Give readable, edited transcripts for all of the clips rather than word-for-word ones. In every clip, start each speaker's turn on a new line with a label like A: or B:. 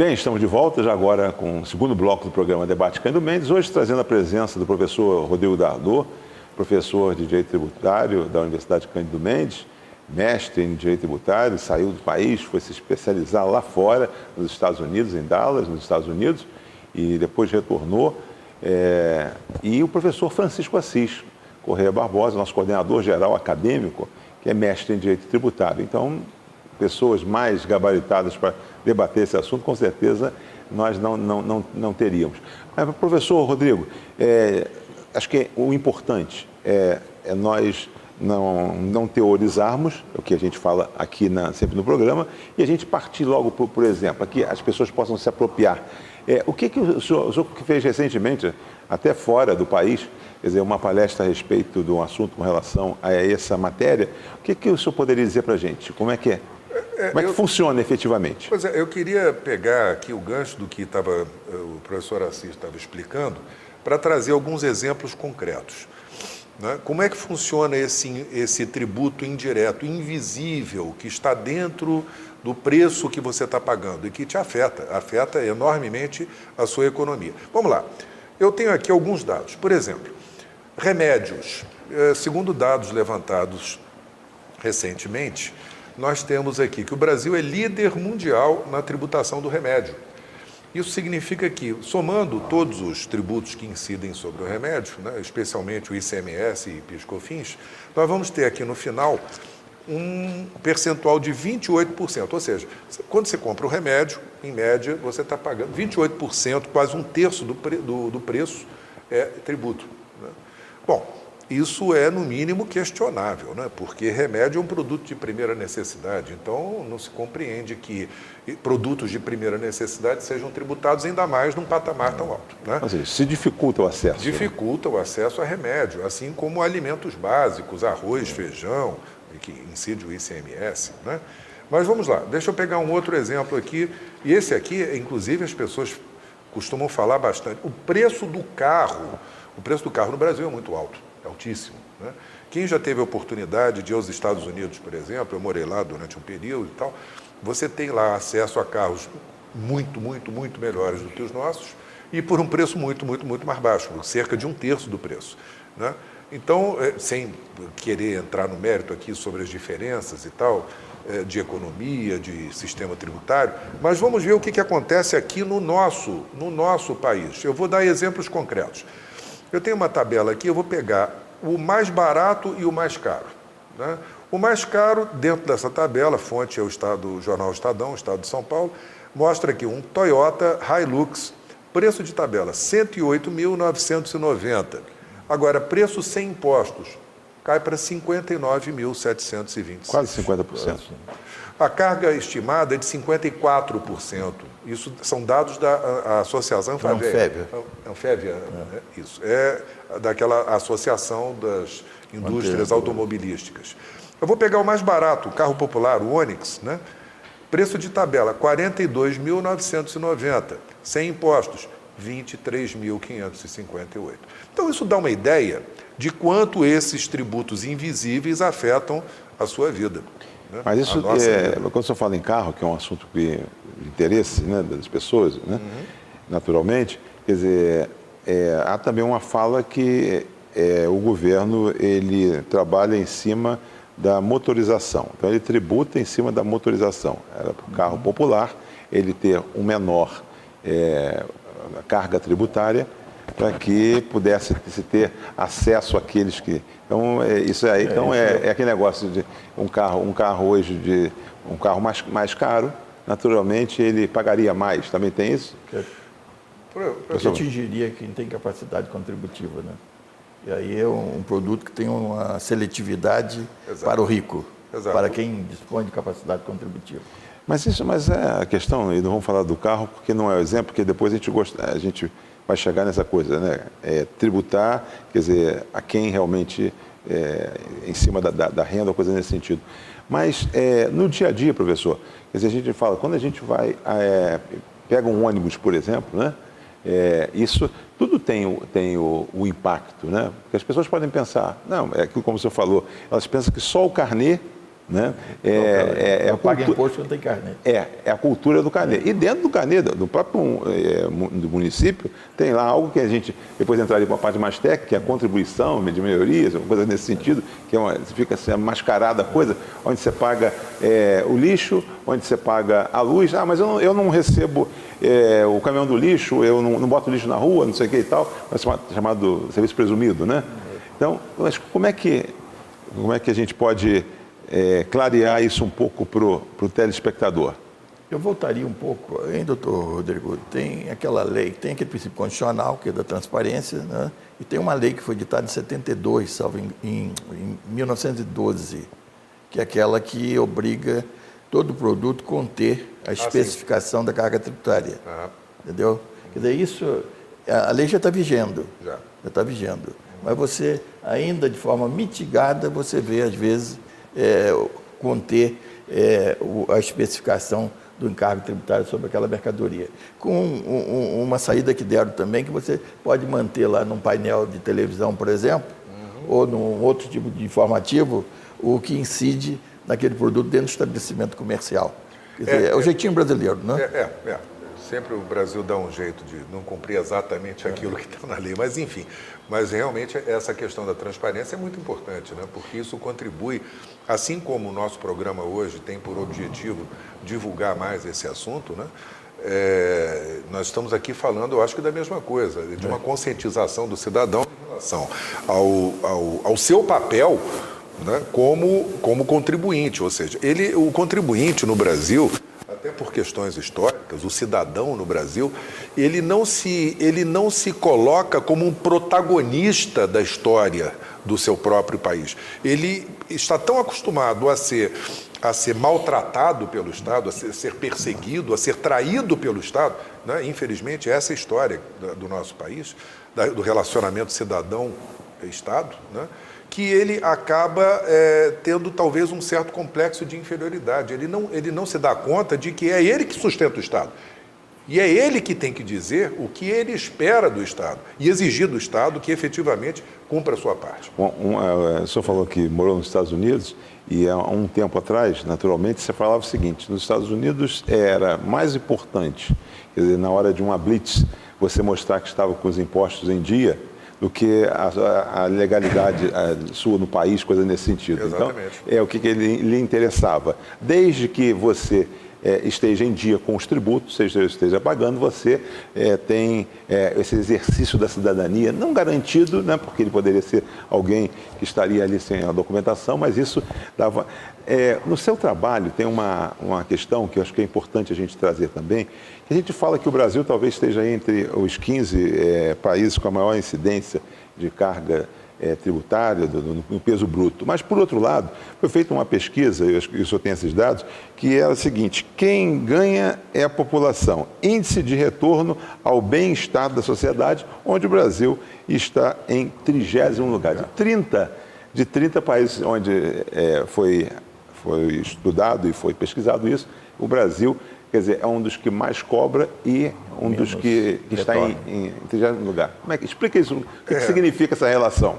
A: Bem, estamos de volta já agora com o segundo bloco do programa Debate Cândido Mendes, hoje trazendo a presença do professor Rodrigo Dardot, professor de Direito Tributário da Universidade Cândido Mendes, mestre em Direito Tributário, saiu do país, foi se especializar lá fora, nos Estados Unidos, em Dallas, nos Estados Unidos, e depois retornou. E o professor Francisco Assis Correia Barbosa, nosso coordenador geral acadêmico, que é mestre em Direito Tributário. Então, pessoas mais gabaritadas para debater esse assunto, com certeza nós não teríamos. Mas, professor Rodrigo, acho que o importante é nós não teorizarmos, é o que a gente fala aqui sempre no programa, e a gente partir logo, por exemplo, aqui as pessoas possam se apropriar. O que o senhor que fez recentemente, até fora do país, quer dizer, uma palestra a respeito de um assunto com relação a essa matéria, o que o senhor poderia dizer para a gente? Como é que é? Como é que funciona efetivamente?
B: Pois é, eu queria pegar aqui o gancho do que o professor Assis estava explicando para trazer alguns exemplos concretos. Né? Como é que funciona esse tributo indireto, invisível, que está dentro do preço que você está pagando e que te afeta enormemente a sua economia. Vamos lá, eu tenho aqui alguns dados. Por exemplo, remédios. Segundo dados levantados recentemente, nós temos aqui que o Brasil é líder mundial na tributação do remédio. Isso significa que, somando todos os tributos que incidem sobre o remédio, né, especialmente o ICMS e PIS/COFINS, nós vamos ter aqui no final um percentual de 28%. Ou seja, quando você compra o remédio, em média, você está pagando 28%, quase um terço do preço é tributo. Né? Bom, isso é, no mínimo, questionável, né? Porque remédio é um produto de primeira necessidade. Então, não se compreende que produtos de primeira necessidade sejam tributados ainda mais num patamar tão alto. Né?
A: Ou seja, se dificulta o acesso.
B: Dificulta o acesso a remédio, assim como alimentos básicos, arroz, feijão, que incide o ICMS. Né? Mas vamos lá, deixa eu pegar um outro exemplo aqui. E esse aqui, inclusive, as pessoas costumam falar bastante. O preço do carro no Brasil é muito alto. Altíssimo. Né? Quem já teve a oportunidade de ir aos Estados Unidos, por exemplo, eu morei lá durante um período e tal, você tem lá acesso a carros muito melhores do que os nossos e por um preço muito mais baixo, cerca de um terço do preço. Né? Então, sem querer entrar no mérito aqui sobre as diferenças e tal, de economia, de sistema tributário, mas vamos ver o que acontece aqui no nosso país. Eu vou dar exemplos concretos. Eu tenho uma tabela aqui, eu vou pegar o mais barato e o mais caro. Né? O mais caro, dentro dessa tabela, a fonte é o Jornal Estadão, Estado de São Paulo, mostra aqui um Toyota Hilux, preço de tabela, R$ 108.990. Agora, preço sem impostos, cai para R$ 59.720.
A: Quase 50%.
B: A carga estimada é de 54%. Isso são dados da Associação Anfávia. Isso. É daquela Associação das Indústrias Automobilísticas. Eu vou pegar o mais barato, o carro popular, o Onix, né? Preço de tabela, R$ 42.990. Sem impostos, R$ 23.558. Então, isso dá uma ideia de quanto esses tributos invisíveis afetam a sua vida. Né?
A: Mas isso, quando você fala em carro, que é um assunto de interesse, né, das pessoas, né, naturalmente, quer dizer, há também uma fala que o governo ele trabalha em cima da motorização. Então, ele tributa em cima da motorização. Era para o carro popular ele ter um menor carga tributária para que pudesse se ter acesso àqueles que... Então, isso aí é aquele negócio de um carro hoje, um carro mais caro, naturalmente ele pagaria mais. Também tem isso?
C: Porque atingiria quem tem capacidade contributiva, né? E aí é um produto que tem uma seletividade para o rico, para quem dispõe de capacidade contributiva.
A: Mas é a questão, e não vamos falar do carro, porque não é o exemplo, porque depois a gente vai chegar nessa coisa, né? Tributar, quer dizer, a quem realmente, em cima da renda, coisa nesse sentido. Mas no dia a dia, professor, quer dizer, a gente fala, quando a gente pega um ônibus, por exemplo, né? Isso tudo tem o impacto, né? Porque as pessoas podem pensar, não, é aquilo como o senhor falou, elas pensam que só o carnê Né?
C: Paga imposto não tem carnê.
A: É a cultura do carnê. E dentro do carnê, do próprio do município, tem lá algo que a gente, depois entraria para uma parte mais técnica, que é a contribuição de melhorias, uma coisa nesse sentido, que fica assim, mascarada a coisa, onde você paga o lixo, onde você paga a luz. Ah, mas eu não recebo o caminhão do lixo, eu não boto lixo na rua, não sei o que e tal, chamado serviço presumido, né? Então, mas como é que a gente pode clarear isso um pouco para o telespectador?
C: Eu voltaria um pouco, hein, doutor Rodrigo? Tem aquela lei, tem aquele princípio constitucional, que é da transparência, né? E tem uma lei que foi ditada em 72, salvo em 1912, que é aquela que obriga todo produto conter a especificação da carga tributária. Entendeu? Quer dizer, isso, a lei já está vigendo. Já está vigendo. Mas você, ainda de forma mitigada, você vê, às vezes, conter a especificação do encargo tributário sobre aquela mercadoria. Com uma saída que deram também, que você pode manter lá num painel de televisão, por exemplo, ou num outro tipo de informativo, o que incide naquele produto dentro do estabelecimento comercial. Quer dizer, é o jeitinho brasileiro, né?
B: Sempre o Brasil dá um jeito de não cumprir exatamente aquilo que está na lei, mas enfim. Mas realmente essa questão da transparência é muito importante, né? Porque isso contribui, assim como o nosso programa hoje tem por objetivo divulgar mais esse assunto, né? Nós estamos aqui falando, eu acho que da mesma coisa, de uma conscientização do cidadão em relação ao seu papel, né? como contribuinte, ou seja, o contribuinte no Brasil, até por questões históricas, o cidadão no Brasil, ele não se coloca como um protagonista da história do seu próprio país. Ele está tão acostumado a ser maltratado pelo Estado, a ser perseguido, a ser traído pelo Estado, né? Infelizmente, essa é a história do nosso país, do relacionamento cidadão-Estado, né? Que ele acaba tendo talvez um certo complexo de inferioridade. Ele não se dá conta de que é ele que sustenta o Estado. E é ele que tem que dizer o que ele espera do Estado e exigir do Estado que efetivamente cumpra a sua parte.
A: Bom, o senhor falou que morou nos Estados Unidos e há um tempo atrás, naturalmente, você falava o seguinte: nos Estados Unidos era mais importante, quer dizer, na hora de uma blitz, você mostrar que estava com os impostos em dia, do que a legalidade sua no país, coisa nesse sentido.
B: Exatamente.
A: Então, é o que lhe interessava. Desde que você esteja em dia com os tributos, esteja pagando, você tem esse exercício da cidadania, não garantido, né, porque ele poderia ser alguém que estaria ali sem a documentação, mas isso dava... no seu trabalho tem uma questão que eu acho que é importante a gente trazer também, que a gente fala que o Brasil talvez esteja entre os 15 países com a maior incidência de carga tributária, no peso bruto. Mas, por outro lado, foi feita uma pesquisa, eu acho que o senhor tem esses dados, que é o seguinte: quem ganha é a população. Índice de retorno ao bem-estar da sociedade, onde o Brasil está em 30º lugar. De 30 países onde foi estudado e foi pesquisado isso, o Brasil, quer dizer, é um dos que mais cobra e um dos que está em 30º lugar. Explica isso, o que significa essa relação?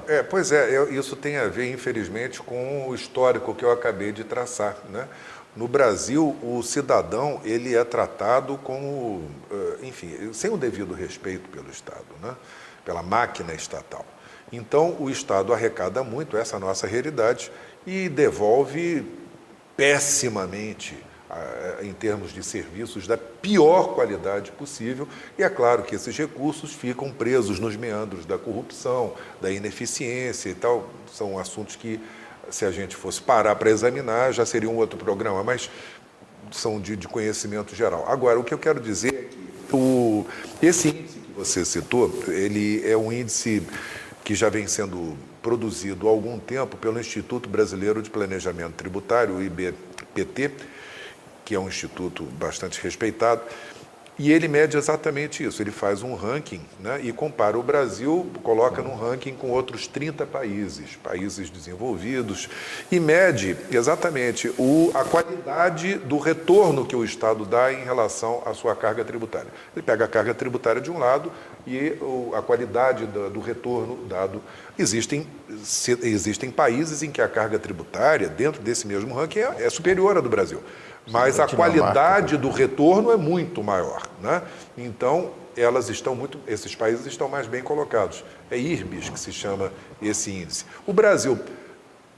B: Isso tem a ver, infelizmente, com o histórico que eu acabei de traçar, né? No Brasil, o cidadão, ele é tratado como, enfim, sem o devido respeito pelo Estado, né? Pela máquina estatal. Então, o Estado arrecada muito, essa é a nossa realidade, e devolve pessimamente, em termos de serviços, da pior qualidade possível. E é claro que esses recursos ficam presos nos meandros da corrupção, da ineficiência e tal. São assuntos que, se a gente fosse parar para examinar, já seria um outro programa, mas são de conhecimento geral. Agora, o que eu quero dizer é que esse índice que você citou, ele é um índice que já vem sendo produzido há algum tempo pelo Instituto Brasileiro de Planejamento Tributário, o IBPT, que é um instituto bastante respeitado, e ele mede exatamente isso. Ele faz um ranking, né, e compara o Brasil, coloca num ranking com outros 30 países desenvolvidos, e mede exatamente a qualidade do retorno que o Estado dá em relação à sua carga tributária. Ele pega a carga tributária de um lado e a qualidade do retorno dado. Existem países em que a carga tributária, dentro desse mesmo ranking, é superior à do Brasil. Mas a qualidade do retorno é muito maior, né? Então, esses países estão mais bem colocados. É IRBIS que se chama esse índice. O Brasil,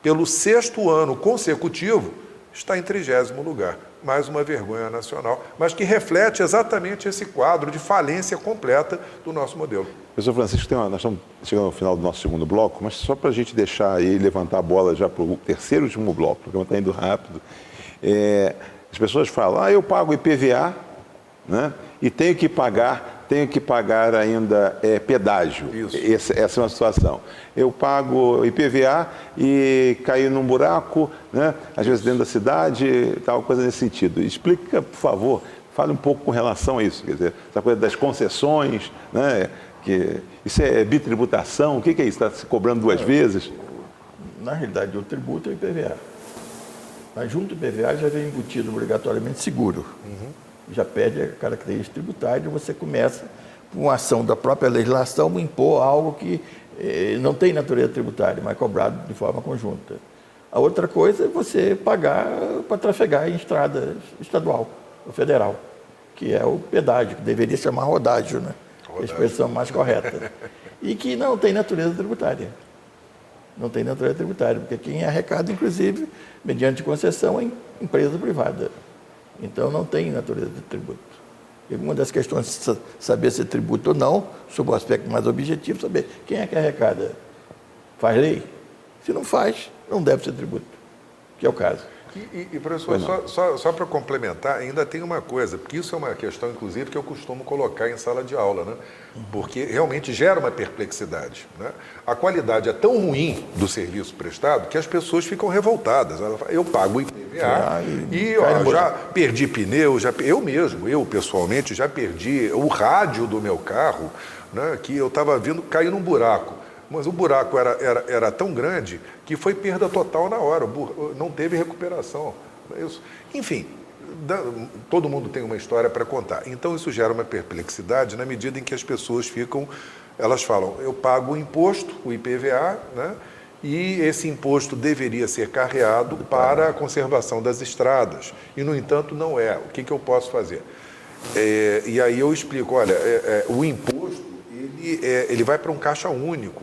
B: pelo 6º ano consecutivo, está em 30º lugar. Mais uma vergonha nacional, mas que reflete exatamente esse quadro de falência completa do nosso modelo.
A: Professor Francisco, nós estamos chegando ao final do nosso 2º bloco, mas só para a gente deixar aí, levantar a bola já para o 3º e último bloco, porque está indo rápido. As pessoas falam, eu pago IPVA, né, e tenho que pagar ainda pedágio. Essa é uma situação. Eu pago IPVA e caio num buraco, né, às vezes dentro da cidade, tal coisa nesse sentido. Explica, por favor, fale um pouco com relação a isso, quer dizer, essa coisa das concessões, né, que isso é bitributação, o que é isso? Está se cobrando 2 vezes?
C: Na realidade, o tributo é o IPVA. Mas junto ao IPVA já vem embutido obrigatoriamente seguro. Já perde a característica tributária e você começa, por uma ação da própria legislação, impor algo que não tem natureza tributária, mas cobrado de forma conjunta. A outra coisa é você pagar para trafegar em estrada estadual ou federal, que é o pedágio, que deveria chamar rodágio, né? A expressão mais correta. E que não tem natureza tributária. Não tem natureza tributária, porque quem arrecada, inclusive, mediante concessão, é empresa privada. Então, não tem natureza de tributo. E uma das questões de saber se é tributo ou não, sob o aspecto mais objetivo, saber quem é que arrecada. Faz lei? Se não faz, não deve ser tributo, que é o caso.
B: E professor, só para complementar, ainda tem uma coisa, porque isso é uma questão, inclusive, que eu costumo colocar em sala de aula, né? Porque realmente gera uma perplexidade, né? A qualidade é tão ruim do serviço prestado que as pessoas ficam revoltadas. Eu pago IPVA já perdi pneu, eu pessoalmente já perdi o rádio do meu carro, né? Que eu estava vindo cair num buraco. Mas o buraco era tão grande que foi perda total na hora, não teve recuperação. Isso. Enfim, todo mundo tem uma história para contar. Então isso gera uma perplexidade na medida em que as pessoas elas falam, eu pago o imposto, o IPVA, né? E esse imposto deveria ser carreado para a conservação das estradas. E, no entanto, não é. O que eu posso fazer? E aí eu explico, olha, o imposto ele vai para um caixa único,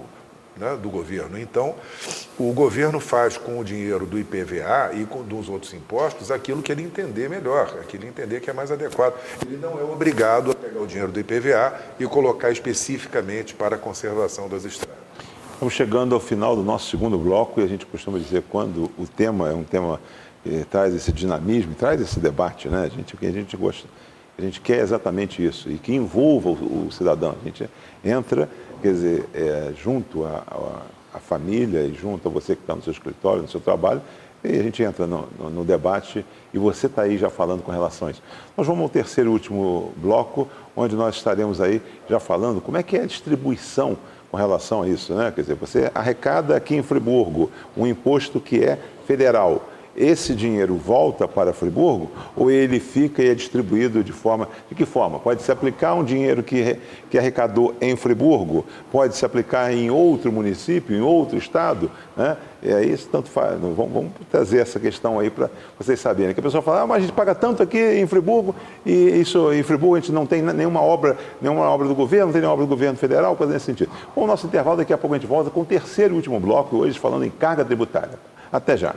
B: né, do governo. Então, o governo faz com o dinheiro do IPVA e dos outros impostos aquilo que ele entender melhor, aquilo que ele entender que é mais adequado. Ele não é obrigado a pegar o dinheiro do IPVA e colocar especificamente para a conservação das estradas.
A: Estamos chegando ao final do nosso 2º bloco e a gente costuma dizer quando o tema é um tema que traz esse dinamismo, traz esse debate, né? O que a gente gosta, a gente quer exatamente isso e que envolva o cidadão. A gente entra, quer dizer, junto à família e junto a você que está no seu escritório, no seu trabalho, e a gente entra no debate e você está aí já falando com relação a isso. Nós vamos ao 3º e último bloco, onde nós estaremos aí já falando como é que é a distribuição com relação a isso, né? Quer dizer, você arrecada aqui em Friburgo um imposto que é federal. Esse dinheiro volta para Friburgo ou ele fica e é distribuído de que forma? Pode se aplicar um dinheiro que arrecadou em Friburgo, pode se aplicar em outro município, em outro estado, né? E aí isso tanto faz. Vamos trazer essa questão aí para vocês saberem. Que a pessoa fala, mas a gente paga tanto aqui em Friburgo e isso em Friburgo a gente não tem nenhuma obra do governo, não tem nenhuma obra do governo federal, coisa nesse sentido. Bom, o nosso intervalo, daqui a pouco a gente volta com o 3º e último bloco, hoje falando em carga tributária. Até já.